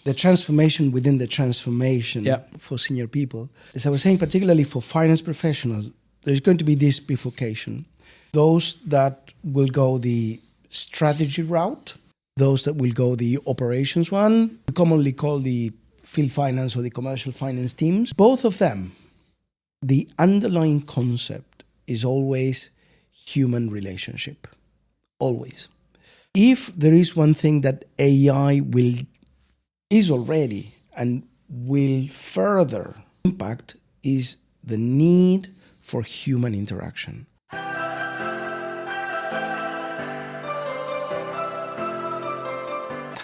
the transformation within the transformation for senior people. As I was saying, particularly for finance professionals, there's going to be this bifurcation. Those that will go the strategy route, those that will go the operations one, we commonly call the field finance or the commercial finance teams. Both of them, the underlying concept is always human relationship. Always. If there is one thing that AI is already and will further impact is the need for human interaction.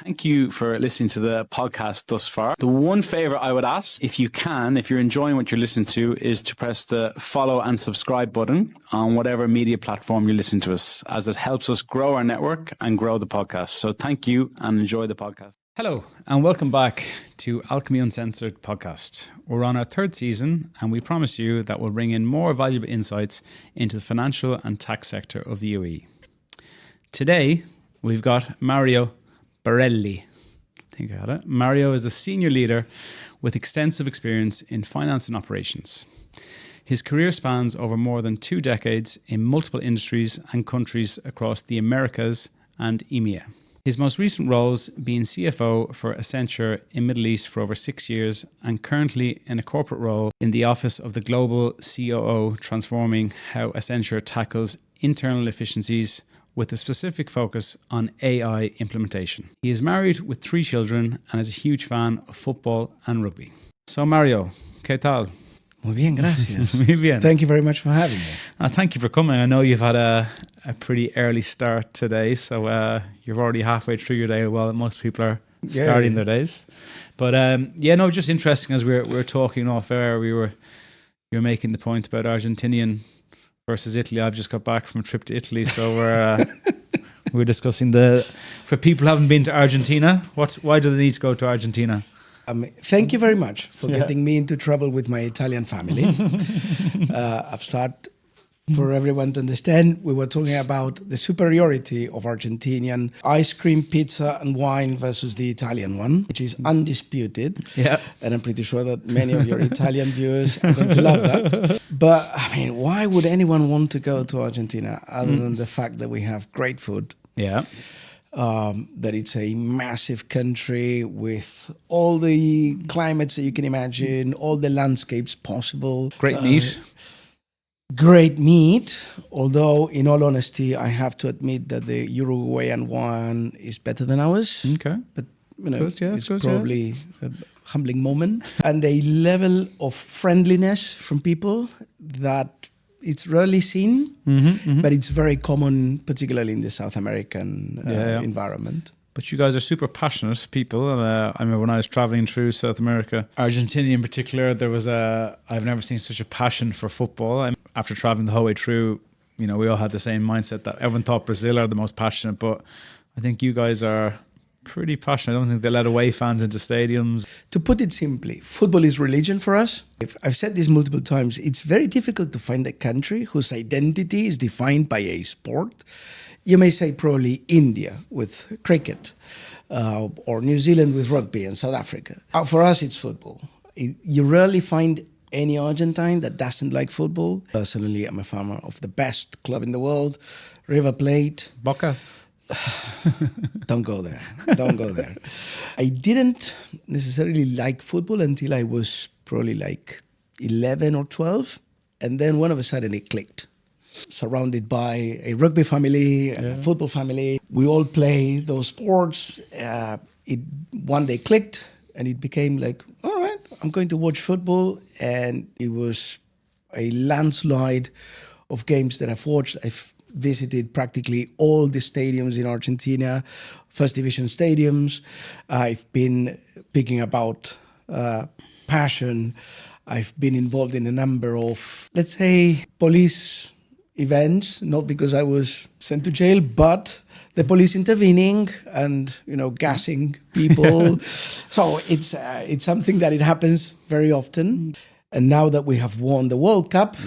Thank you for listening to the podcast thus far. The one favor I would ask, if you can, if you're enjoying what you're listening to, is to press the follow and subscribe button on whatever media platform you listen to us, as it helps us grow our network and grow the podcast. So thank you and enjoy the podcast. Hello and welcome back to Alchemy Uncensored podcast. We're on our third season and we promise you that we'll bring in more valuable insights into the financial and tax sector of the UAE. Today, we've got Mario Barili. I think I got it. Mario is a senior leader with extensive experience in finance and operations. His career spans over more than 2 decades in multiple industries and countries across the Americas and EMEA. His most recent roles being CFO for Accenture in Middle East for over 6 years and currently in a corporate role in the office of the global COO, transforming how Accenture tackles internal efficiencies with a specific focus on AI implementation. He is married with 3 children and is a huge fan of football and rugby. So Mario, ¿qué tal? Muy bien, gracias. Muy bien. Thank you very much for having me. Thank you for coming. I know you've had a pretty early start today, so you're already halfway through your day. Well, most people are starting their days. But just interesting as we were talking off air, you were making the point about Argentinian versus Italy. I've just got back from a trip to Italy, so we're discussing for people who haven't been to Argentina, why do they need to go to Argentina? Thank you very much for getting me into trouble with my Italian family. I've started for everyone to understand. We were talking about the superiority of Argentinian ice cream, pizza, and wine versus the Italian one, which is undisputed. Yeah, and I'm pretty sure that many of your Italian viewers are going to love that. But I mean, why would anyone want to go to Argentina other than the fact that we have great food? Yeah. That it's a massive country with all the climates that you can imagine, all the landscapes possible. Great meat, although in all honesty, I have to admit that the Uruguayan one is better than ours. Okay. But, it's probably a humbling moment. And a level of friendliness from people that it's rarely seen, but it's very common, particularly in the South American environment. But you guys are super passionate people. And I remember when I was traveling through South America, Argentina in particular, I've never seen such a passion for football. And after traveling the whole way through, we all had the same mindset that everyone thought Brazil are the most passionate, but I think you guys are pretty passionate. I don't think they let away fans into stadiums. To put it simply, football is religion for us. I've said this multiple times. It's very difficult to find a country whose identity is defined by a sport. You may say probably India with cricket, or New Zealand with rugby, and South Africa. For us, it's football. You rarely find any Argentine that doesn't like football. Personally, I'm a fan of the best club in the world, River Plate. Boca. Don't go there. Don't go there. I didn't necessarily like football until I was probably like 11 or 12. And then all of a sudden it clicked. Surrounded by a rugby family and a football family. We all play those sports. It one day clicked and it became like, all right, I'm going to watch football. And it was a landslide of games that I've watched. I've visited practically all the stadiums in Argentina, first division stadiums. I've been picking about passion. I've been involved in a number of, let's say, police events, not because I was sent to jail, but the police intervening and, gassing people. So it's something that it happens very often. And now that we have won the World Cup,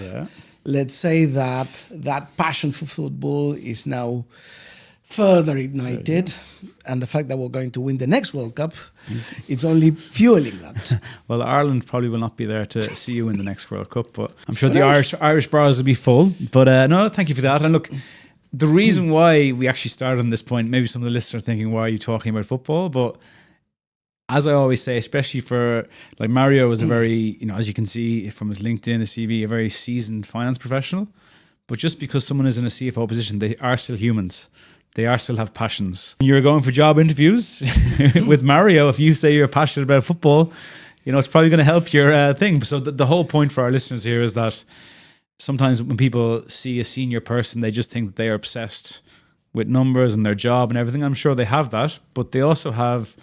let's say that passion for football is now further ignited. And the fact that we're going to win the next World Cup, it's only fueling that. Well, Ireland probably will not be there to see you in the next World Cup, but I'm sure the Irish bars will be full. But no, thank you for that. And look, the reason why we actually started on this point, maybe some of the listeners are thinking, why are you talking about football? But as I always say, especially for like Mario was a very, as you can see from his LinkedIn, his CV, a very seasoned finance professional. But just because someone is in a CFO position, they are still humans. They are still have passions. When you're going for job interviews with Mario, if you say you're passionate about football, it's probably going to help your thing. So the whole point for our listeners here is that sometimes when people see a senior person, they just think that they are obsessed with numbers and their job and everything. I'm sure they have that, but they also have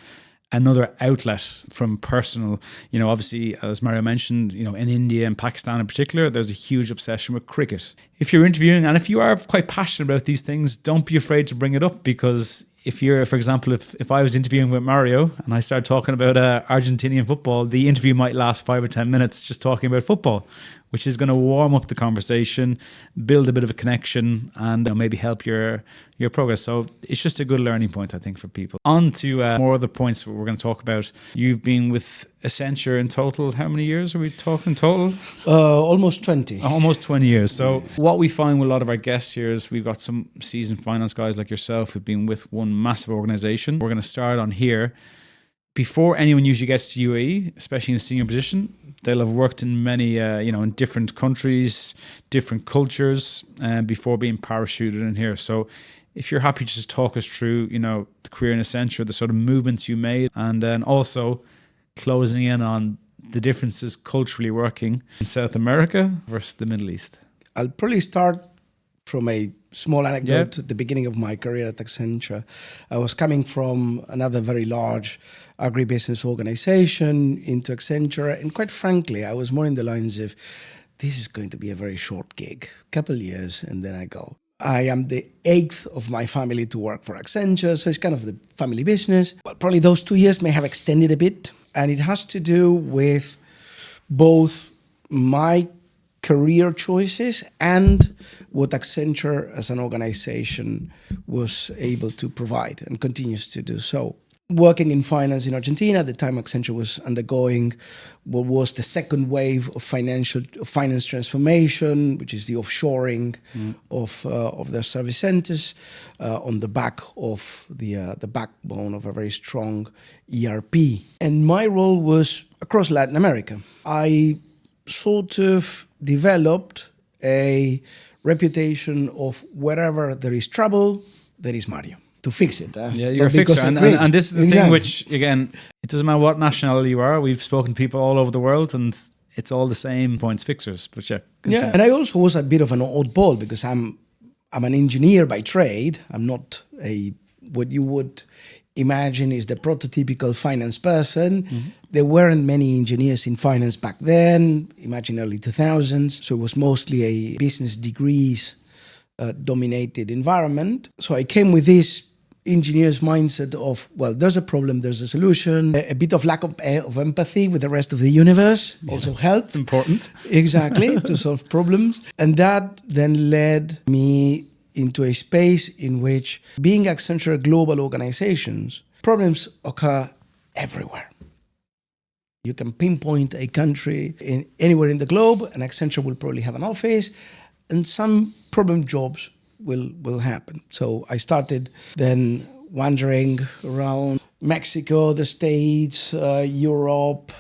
another outlet from personal, obviously, as Mario mentioned, in India and Pakistan in particular, there's a huge obsession with cricket. If you're interviewing, and if you are quite passionate about these things, don't be afraid to bring it up, because if you're, for example, if I was interviewing with Mario and I started talking about Argentinian football, the interview might last 5 or 10 minutes just talking about football, which is going to warm up the conversation, build a bit of a connection, and maybe help your progress. So it's just a good learning point, I think, for people. On to more of the points we're going to talk about. You've been with Accenture in total. How many years are we talking total? Almost 20. Almost 20 years. So what we find with a lot of our guests here is we've got some seasoned finance guys like yourself who've been with one massive organization. We're going to start on here. Before anyone usually gets to UAE, especially in a senior position, they'll have worked in many, in different countries, different cultures, before being parachuted in here. So if you're happy to just talk us through, the career in Accenture, the sort of movements you made, and then also closing in on the differences culturally working in South America versus the Middle East. I'll probably start from a small anecdote at the beginning of my career at Accenture. I was coming from another very large agribusiness organization into Accenture, and quite frankly, I was more in the lines of, this is going to be a very short gig, couple years, and then I go. I am the 8th of my family to work for Accenture, so it's kind of the family business. Well, probably those 2 years may have extended a bit, and it has to do with both my career choices and what Accenture as an organization was able to provide and continues to do so. Working in finance in Argentina, at the time Accenture was undergoing what was the second wave of finance transformation, which is the offshoring of their service centers on the back of the backbone of a very strong ERP. And my role was across Latin America. I sort of developed a reputation of wherever there is trouble, there is Mario to fix it. Yeah, you're a fixer. And this is the thing which, again, it doesn't matter what nationality you are. We've spoken to people all over the world and it's all the same points fixers. But yeah. And I also was a bit of an oddball because I'm an engineer by trade. I'm not what you would imagine is the prototypical finance person. Mm-hmm. There weren't many engineers in finance back then, imagine early 2000s. So it was mostly a business degrees dominated environment. So I came with this engineer's mindset of, well, there's a problem, there's a solution. A bit of lack of empathy with the rest of the universe also helped. It's important. Exactly, to solve problems. And that then led me into a space in which, being Accenture global organizations, problems occur everywhere. You can pinpoint a country anywhere in the globe, and Accenture will probably have an office, and some problem jobs will happen. So I started then wandering around Mexico, the States, Europe,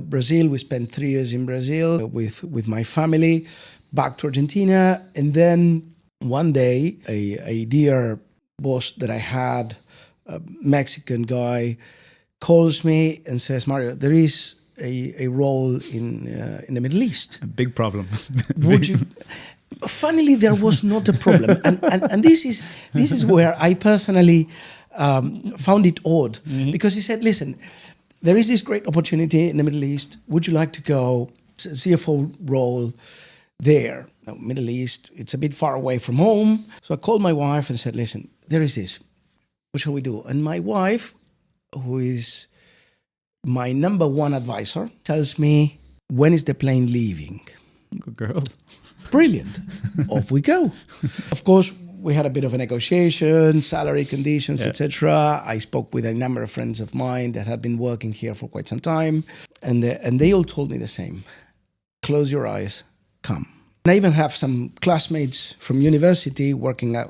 Brazil. We spent 3 years in Brazil with my family, back to Argentina. And then one day, a dear boss that I had, a Mexican guy, calls me and says, Mario, there is a role in the Middle East. A big problem. Would you... Funnily, there was not a problem, and this is where I personally found it odd, because he said, "Listen, there is this great opportunity in the Middle East. Would you like to go CFO role there? Now, Middle East, it's a bit far away from home." So I called my wife and said, "Listen, there is this. What shall we do?" And my wife, who is my number one advisor, tells me, "When is the plane leaving?" Good girl. Brilliant. Off we go. Of course, we had a bit of a negotiation, salary conditions, etc. I spoke with a number of friends of mine that had been working here for quite some time, and they all told me the same: close your eyes, come. And I even have some classmates from university working at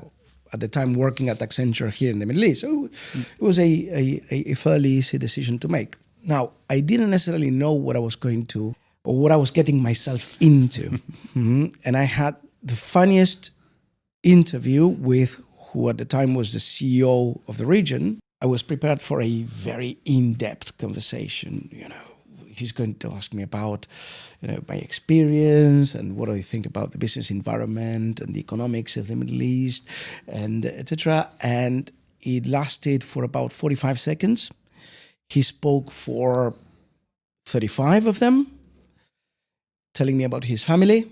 the time working at Accenture here in the Middle East. So it was a fairly easy decision to make. Now, I didn't necessarily know what I was going to, or what I was getting myself into. And I had the funniest interview with who at the time was the CEO of the region. I was prepared for a very in-depth conversation. He's going to ask me about, my experience and what I think about the business environment and the economics of the Middle East, and etc. And it lasted for about 45 seconds. He spoke for 35 of them, telling me about his family,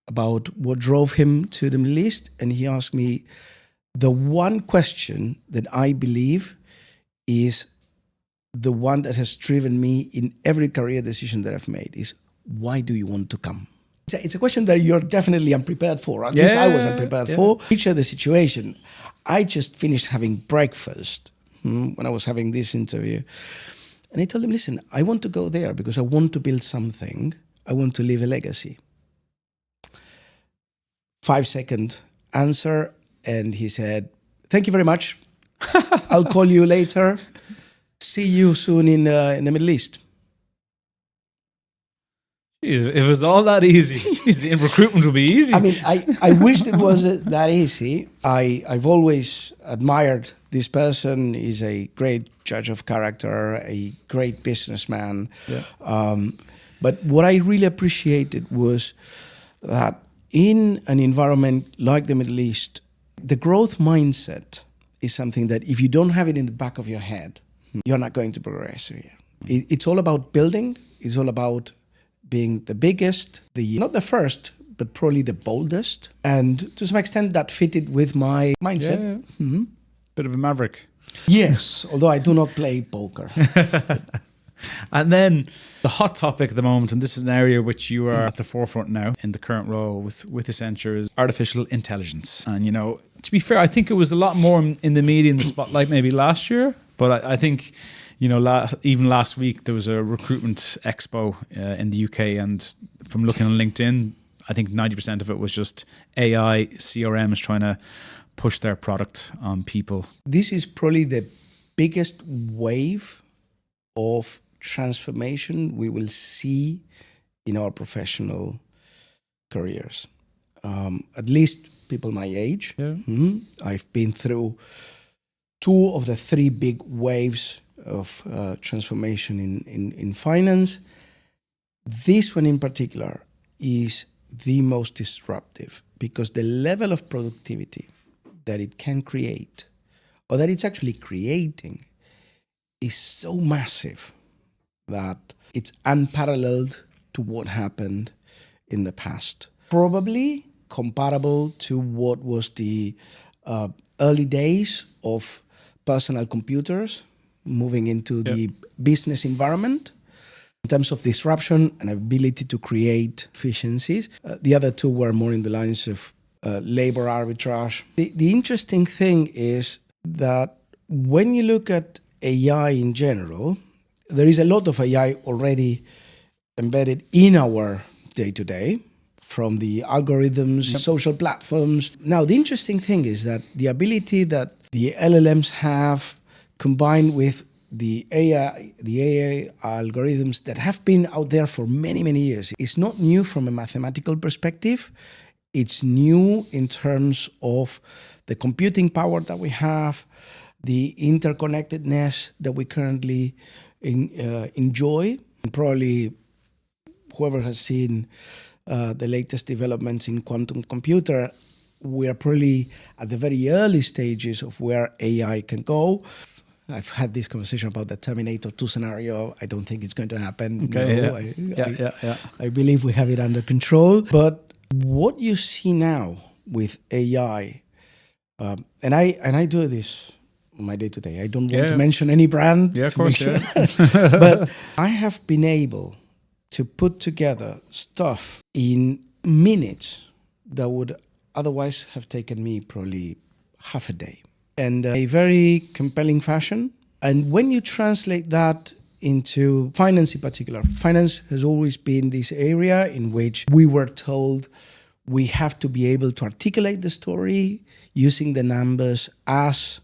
about what drove him to the Middle East. And he asked me the one question that I believe is the one that has driven me in every career decision that I've made is, why do you want to come? It's a question that you're definitely unprepared for. At least I was unprepared for. Picture the situation. I just finished having breakfast when I was having this interview. And I told him, listen, I want to go there because I want to build something. I want to leave a legacy. 5-second answer. And he said, thank you very much. I'll call you later. See you soon in the Middle East. If it was all that easy, in recruitment would be easy. I mean, I wished it was that easy. I've always admired this person. He's a great judge of character, a great businessman. Yeah. But what I really appreciated was that in an environment like the Middle East, the growth mindset is something that if you don't have it in the back of your head, you're not going to progress here. It's all about building. It's all about being the biggest, not the first, but probably the boldest. And to some extent, that fitted with my mindset. Yeah. Mm-hmm. Bit of a maverick. Yes, although I do not play poker. And then the hot topic at the moment, and this is an area which you are at the forefront now in the current role with Accenture, is artificial intelligence. And, to be fair, I think it was a lot more in the media, in the spotlight maybe last year. But I think, even last week there was a recruitment expo in the UK, and from looking on LinkedIn, I think 90% of it was just AI CRMs trying to push their product on people. This is probably the biggest wave of transformation we will see in our professional careers. At least people my age. Yeah. I've been through 2 of the 3 big waves of transformation in finance. This one in particular is the most disruptive because the level of productivity that it can create, or that it's actually creating, is so massive that it's unparalleled to what happened in the past. Probably comparable to what was the early days of personal computers moving into the business environment in terms of disruption and ability to create efficiencies. The other 2 were more in the lines of labor arbitrage. The interesting thing is that when you look at AI in general, there is a lot of AI already embedded in our day-to-day, from the algorithms, social platforms. Now, the interesting thing is that the ability that the LLMs have, combined with the AI algorithms that have been out there for many, many years, is not new from a mathematical perspective. It's new in terms of the computing power that we have, the interconnectedness that we currently enjoy. And probably whoever has seen the latest developments in quantum computer, we are probably at the very early stages of where AI can go. I've had this conversation about the Terminator 2 scenario. I don't think it's going to happen. Okay, I believe we have it under control. But what you see now with AI, and I do this on my day-to-day. I don't want to mention any brand. Yeah, of course, But I have been able to put together stuff in minutes that would otherwise have taken me probably half a day. And a very compelling fashion. And when you translate that into finance in particular, finance has always been this area in which we were told we have to be able to articulate the story using the numbers as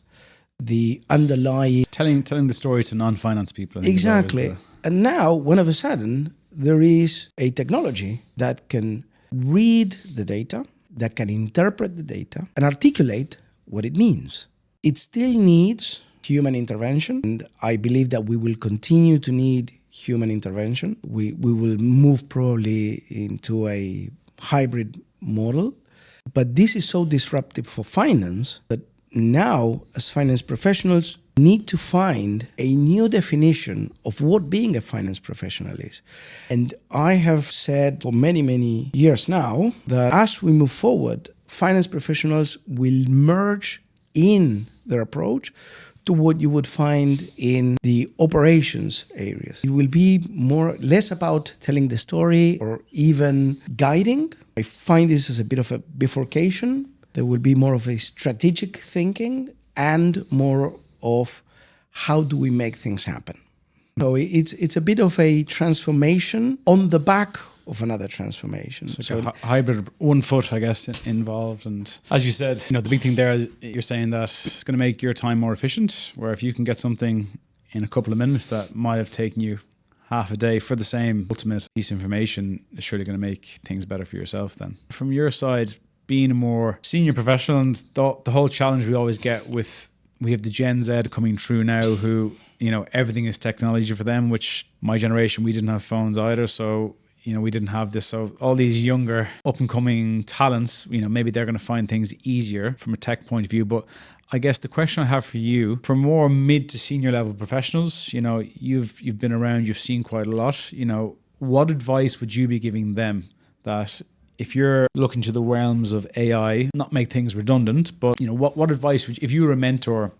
the underlying... Telling the story to non-finance people. Exactly. And now, when of a sudden, there is a technology that can read the data, that can interpret the data, and articulate what it means. It still needs human intervention, and I believe that we will continue to need human intervention. We will move probably into a hybrid model, but this is so disruptive for finance that now, as finance professionals, need to find a new definition of what being a finance professional is. And I have said for many, many years now that as we move forward, finance professionals will merge in their approach to what you would find in the operations areas. It will be less about telling the story or even guiding. I find this as a bit of a bifurcation. There will be more of a strategic thinking and more of how do we make things happen. So it's a bit of a transformation on the back of another transformation. It's like a hybrid, one foot, I guess, involved. And as you said, the big thing there, you're saying that it's going to make your time more efficient, where if you can get something in a couple of minutes that might have taken you half a day for the same ultimate piece of information, is surely going to make things better for yourself then. From your side, being a more senior professional, and the whole challenge we always get with, we have the Gen Z coming through now who, everything is technology for them, which my generation, we didn't have phones either. So, we didn't have this. So all these younger up and coming talents, maybe they're going to find things easier from a tech point of view. But I guess the question I have for you, for more mid to senior level professionals, you've been around, you've seen quite a lot, what advice would you be giving them that if you're looking to the realms of AI, not make things redundant, but what advice would you, if you were a mentor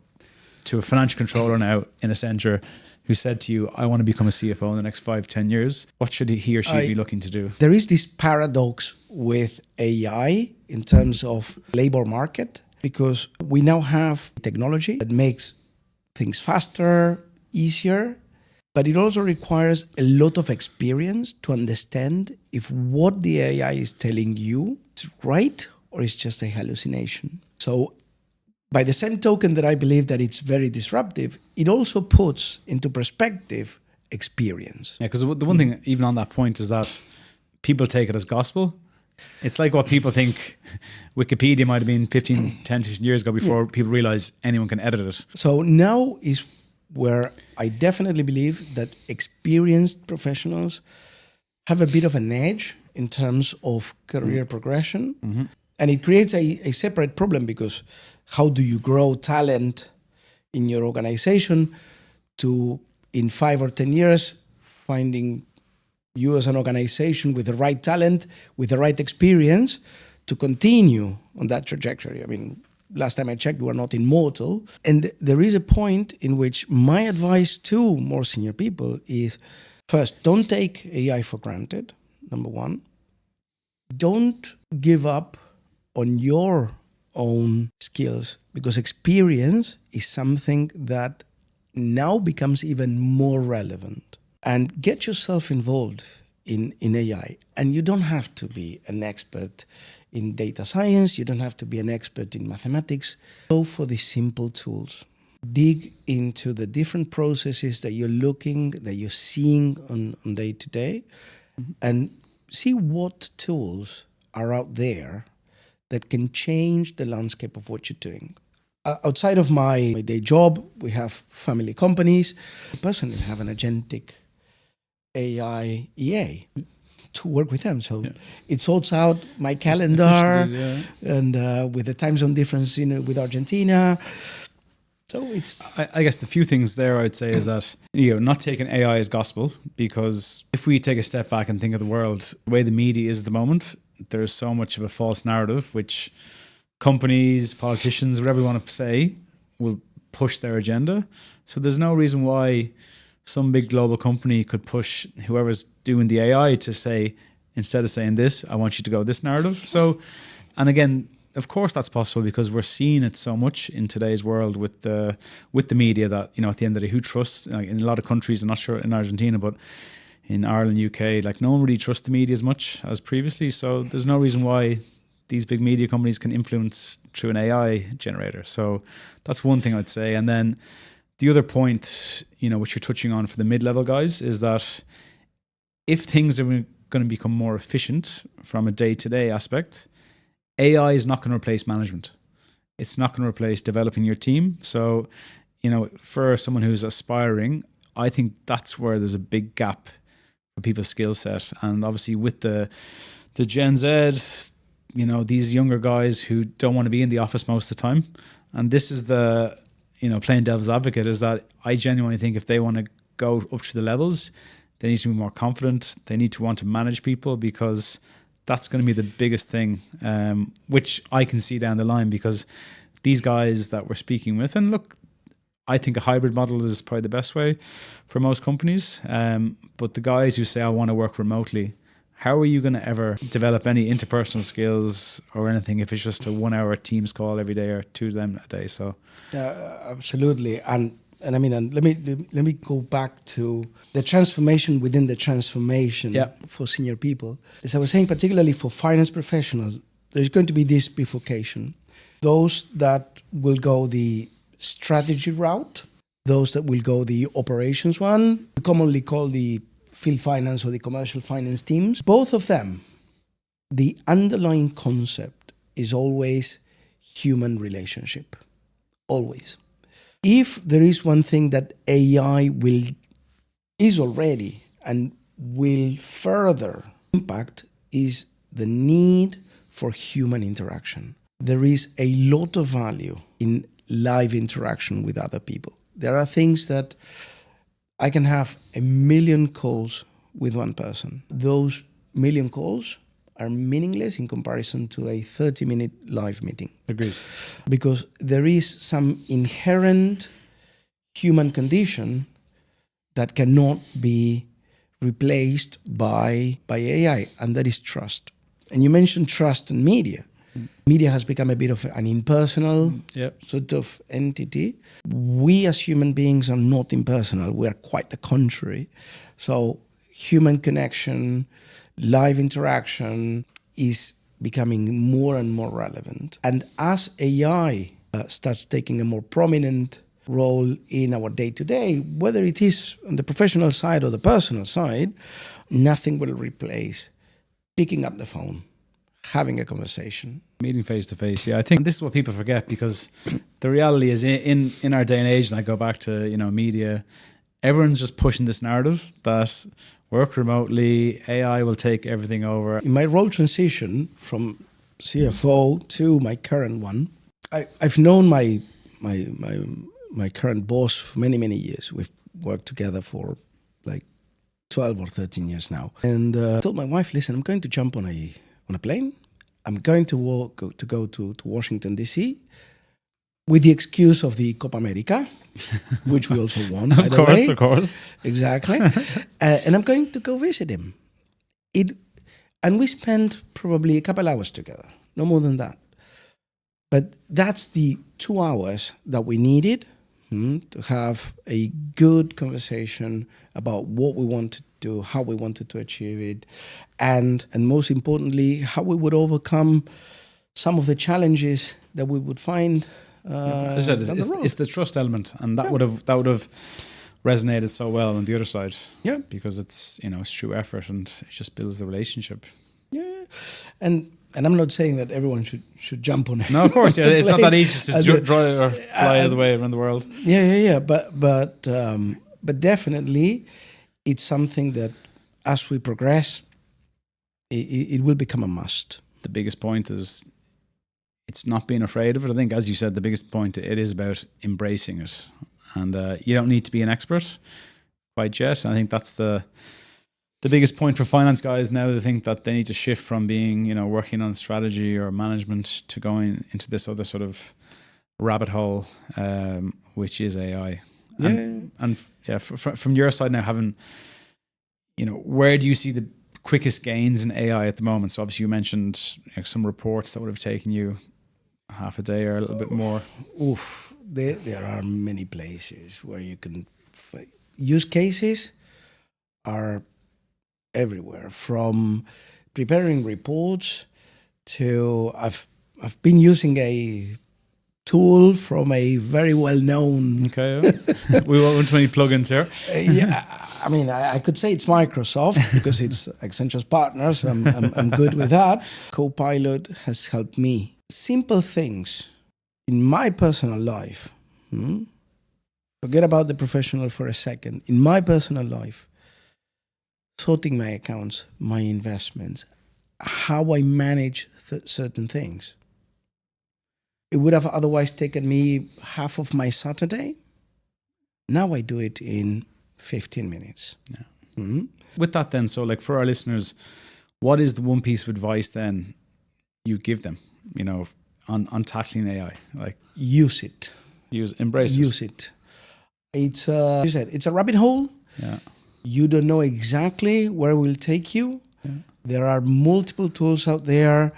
to a financial controller now in Accenture who said to you, I want to become a CFO in the next 5-10 years, what should he or she be looking to do? There is this paradox with AI in terms of labor market, because we now have technology that makes things faster, easier, but it also requires a lot of experience to understand if what the AI is telling you is right or is just a hallucination. So by the same token that I believe that it's very disruptive, it also puts into perspective experience. Yeah, because the one thing, even on that point, is that people take it as gospel. It's like what people think Wikipedia might have been 10, 15 years ago before people realize anyone can edit it. So now is where I definitely believe that experienced professionals have a bit of an edge in terms of career progression. Mm-hmm. And it creates a separate problem, because how do you grow talent in your organization to, in 5 or 10 years, finding you as an organization with the right talent, with the right experience to continue on that trajectory? I mean, last time I checked, we're not immortal. And there is a point in which my advice to more senior people is, first, don't take AI for granted, number one. Don't give up on your own skills, because experience is something that now becomes even more relevant. And get yourself involved in AI. And you don't have to be an expert in data science. You don't have to be an expert in mathematics. Go for the simple tools. Dig into the different processes that you're seeing on day to day, and see what tools are out there that can change the landscape of what you're doing. Outside of my day job, we have family companies. I personally have an agentic AI EA to work with them. So it sorts out my calendar and with the time zone difference with Argentina. So it's... I guess the few things there I'd say is that, not taking AI as gospel, because if we take a step back and think of the world, the way the media is at the moment, there's so much of a false narrative, which companies, politicians, whatever you want to say, will push their agenda. So there's no reason why some big global company could push whoever's doing the AI to say, instead of saying this, I want you to go this narrative. So, and again, of course that's possible because we're seeing it so much in today's world with the media that, you know, at the end of the day, who trusts, like in a lot of countries, I'm not sure in Argentina, but in Ireland, UK, like no one really trusts the media as much as previously. So there's no reason why these big media companies can influence through an AI generator. So that's one thing I'd say. And then the other point, you know, which you're touching on for the mid-level guys is that if things are going to become more efficient from a day-to-day aspect, AI is not going to replace management. It's not going to replace developing your team. So, you know, for someone who's aspiring, I think that's where there's a big gap for people's skill set. And obviously with the Gen Z, you know, these younger guys who don't want to be in the office most of the time. And this is the, you know, playing devil's advocate, is that I genuinely think if they want to go up to the levels, they need to be more confident. They need to want to manage people, because that's going to be the biggest thing, which I can see down the line, because these guys that we're speaking with, and look, I think a hybrid model is probably the best way for most companies. But the guys who say, I want to work remotely, how are you going to ever develop any interpersonal skills or anything if it's just a 1 hour Teams call every day or 2 of them a day? So, absolutely. And I mean, and let me go back to the transformation within the transformation for senior people. As I was saying, particularly for finance professionals, there's going to be this bifurcation. Those that will go the strategy route, those that will go the operations one, we commonly call the field finance or the commercial finance teams. Both of them, the underlying concept is always human relationship. Always. If there is one thing that AI is already and will further impact, is the need for human interaction. There is a lot of value in live interaction with other people. There are things that I can have 1 million calls with one person. Those 1 million calls are meaningless in comparison to a 30-minute live meeting. agreed. Because there is some inherent human condition that cannot be replaced by AI, and that is trust. And you mentioned trust in media. Media has become a bit of an impersonal sort of entity. We as human beings are not impersonal. We are quite the contrary. So human connection, live interaction is becoming more and more relevant. And as AI starts taking a more prominent role in our day-to-day, whether it is on the professional side or the personal side, nothing will replace picking up the phone, having a conversation. Meeting face to face. Yeah, I think this is what people forget, because the reality is in our day and age, and I go back to, you know, media, everyone's just pushing this narrative that work remotely, AI will take everything over. In my role transition from CFO to my current one, I've known my current boss for many, many years. We've worked together for like 12 or 13 years now. And I told my wife, listen, I'm going to jump on a plane. I'm going to go to Washington, D.C. with the excuse of the Copa America, which we also won, by the way. Of course. Exactly. And I'm going to go visit him. And we spent probably a couple hours together, no more than that. But that's the 2 hours that we needed to have a good conversation about what we wanted to do, how we wanted to achieve it, and most importantly, how we would overcome some of the challenges that we would find. As I said, it's the trust element, and that would have resonated so well on the other side. Yeah, because it's, you know, it's true effort, and it just builds the relationship. Yeah, and I'm not saying that everyone should jump on it. No, of course, yeah, it's not that easy to drive or fly all the way around the world. Yeah. But definitely, it's something that as we progress, it will become a must. The biggest point is it's not being afraid of it. I think, as you said, the biggest point, it is about embracing it, and you don't need to be an expert quite yet. I think that's the biggest point for finance guys now. They think that they need to shift from being, you know, working on strategy or management to going into this other sort of rabbit hole, which is AI. From your side now, having, you know, where do you see the quickest gains in AI at the moment? So obviously you mentioned, you know, some reports that would have taken you half a day or a little bit more? Oof, there are many places where you can use cases are everywhere, from preparing reports to I've been using a tool from a very well-known. Okay, yeah. We won't go into any plugins here. I mean, I could say it's Microsoft because it's Accenture's partner, so I'm good with that. Copilot has helped me. Simple things in my personal life. Forget about the professional for a second. In my personal life, sorting my accounts, my investments, how I manage certain things. It would have otherwise taken me half of my Saturday. Now I do it in 15 minutes. Yeah. With that then, so like for our listeners, what is the one piece of advice then you give them, on tackling AI? Like, use it. Embrace it. Use it. It's you said it's a rabbit hole. Yeah. You don't know exactly where it will take you. Yeah. There are multiple tools out there.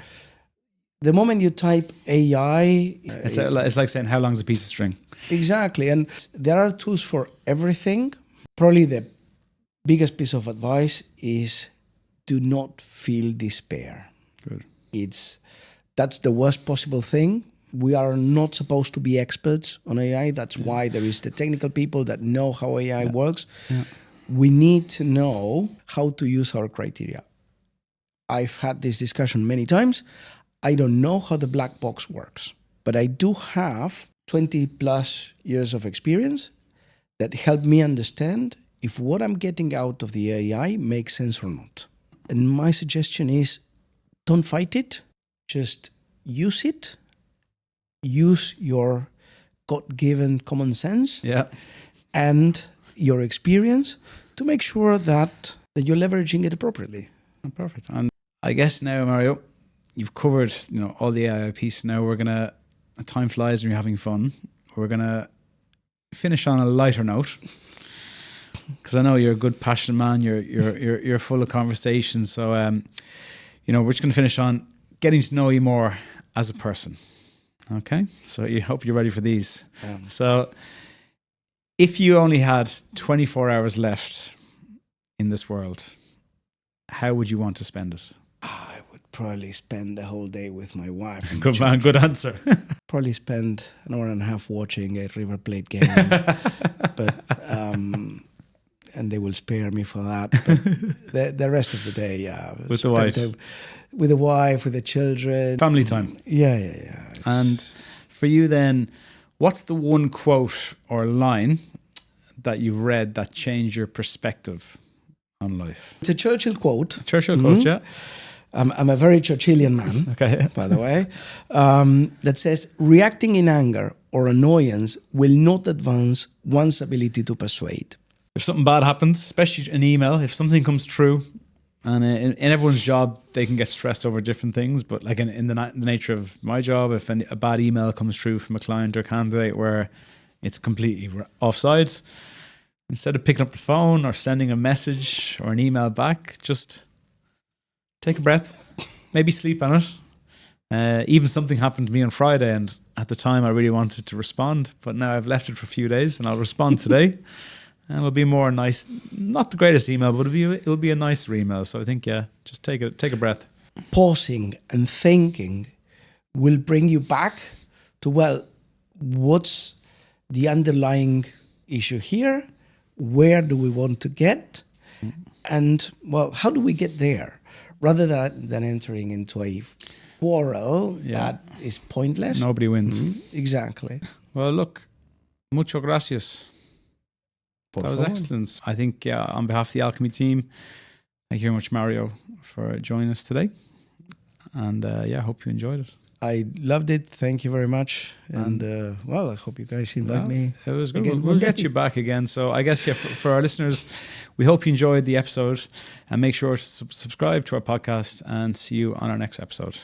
The moment you type AI, it's like saying how long is a piece of string? Exactly, and there are tools for everything. Probably the biggest piece of advice is do not feel despair. Good. That's the worst possible thing. We are not supposed to be experts on AI. That's why there is the technical people that know how AI works. Yeah. We need to know how to use our criteria. I've had this discussion many times. I don't know how the black box works, but I do have 20 plus years of experience that help me understand if what I'm getting out of the AI makes sense or not. And my suggestion is don't fight it. Just use it. Use your God-given common sense and your experience to make sure that you're leveraging it appropriately. Perfect. And I guess now, Mario, you've covered all the AI piece. Now time flies when you're having fun. We're gonna finish on a lighter note because I know you're a good, passionate man. You're full of conversation. So we're just gonna finish on getting to know you more as a person. Okay, so I hope you're ready for these. So if you only had 24 hours left in this world, how would you want to spend it? I would probably spend the whole day with my wife. Good man, good answer. Probably spend an hour and a half watching a River Plate game. But and they will spare me for that. But the rest of the day, with the wife. With the wife, with the children. Family time. Yeah. And for you then, what's the one quote or line that you've read that changed your perspective on life? It's a Churchill quote. Quote, yeah. I'm a very Churchillian man, okay, by the way, that says, reacting in anger or annoyance will not advance one's ability to persuade. If something bad happens, especially an email, if something comes through, and in everyone's job, they can get stressed over different things. But like in the nature of my job, if a bad email comes through from a client or candidate where it's completely offside, instead of picking up the phone or sending a message or an email back, just take a breath, maybe sleep on it. Even something happened to me on Friday, and at the time I really wanted to respond, but now I've left it for a few days and I'll respond today. And it'll be more nice, not the greatest email, but it'll be a nicer email. So I think, just take a breath. Pausing and thinking will bring you back to, what's the underlying issue here? Where do we want to get? And, how do we get there? Rather than entering into a quarrel that is pointless. Nobody wins. Exactly. Well, look, mucho gracias. That was excellent. I think, on behalf of the Alchemy team, thank you very much, Mario, for joining us today. And I hope you enjoyed it. I loved it. Thank you very much. And I hope you guys invite me. It was good. We'll get you back again. So I guess, for our listeners, we hope you enjoyed the episode, and make sure to subscribe to our podcast, and see you on our next episode.